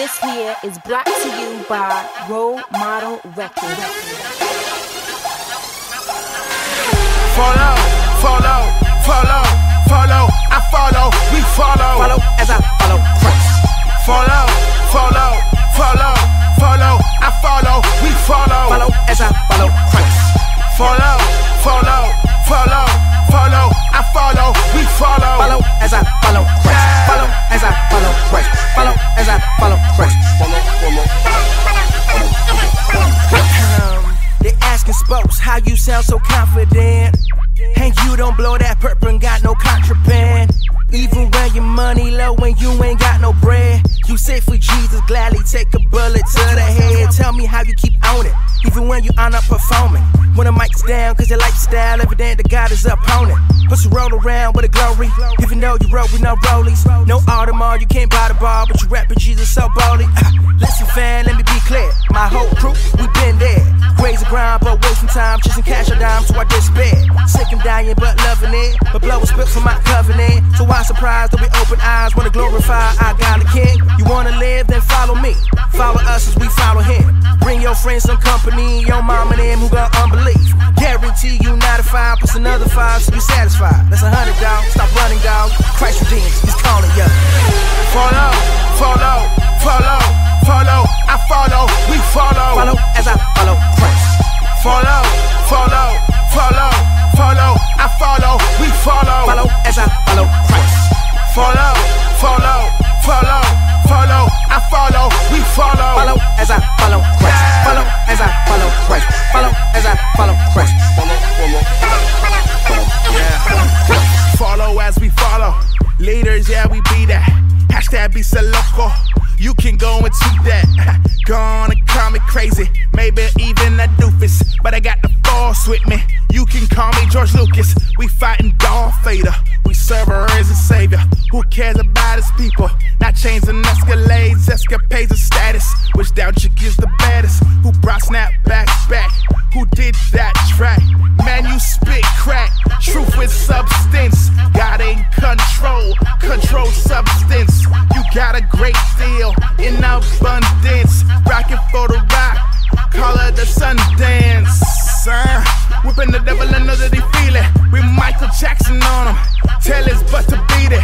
This here is brought to you by Role Model Records. Follow, follow, follow, follow, I follow, we follow. Follow as I follow Christ. Follow, follow, follow, follow, I follow, we follow. Follow as I follow Christ. Follow, follow, follow, follow, I follow, we follow. Follow as I follow Christ. Follow as I follow Christ. Follow as I follow Christ. They asking spokes how you sound so confident. And you don't blow that purple and got no contraband. Even when your money low and you ain't got no bread, you say for Jesus gladly take a bullet to the head. Tell me how you keep on it, even when you are not performing. When the mic's down, cause your lifestyle evident that God is opponent. But you roll around with a glory, even though you roll with no rollies. No Audemars, you can't buy the bar, but you rapping Jesus so boldly. Listen fam, let me be clear, my whole crew, we been there. Crazy grind, but wasting time, chasing cash or dimes, so I despair. Sick and dying, but loving it, but blow a spit from my covenant. So why surprised that we open eyes, wanna glorify our God the King? You wanna live, then follow me. Follow us as we follow him. Bring your friends some company, your mom and them who got unbelief. Guarantee you not a 5 plus another 5, so you satisfied. That's 100, dog. Stop running, dog. Christ redeems, he's calling ya. Follow, follow, follow, follow, I follow, we follow. Follow as I follow Christ. Follow, follow, follow, follow, I follow, we follow. Follow as I follow Christ. Follow, follow, follow, follow, I follow, we follow. Follow as I follow Christ. Follow as I follow Christ. Follow as I follow Christ. Yeah. Follow as we follow. Leaders, yeah, we be that. Hashtag be so loco. You can go and tweet that. Gonna call me crazy, maybe even a doofus, but I got the force with me. You can call me George Lucas. We fighting Darth Vader. We serve her as a savior. Who cares about his people? Not chains and escalades, escapades of status. Which down chick is the baddest? Who brought snapbacks back? Who did that track? Man, you spit crack. Truth with substance. God in control. Control substance. You got a great deal in abundance. Rockin' for the rock. Call her the Sundance. Whipping the devil another they feel it. With Michael Jackson on him. Tell his butt to beat it.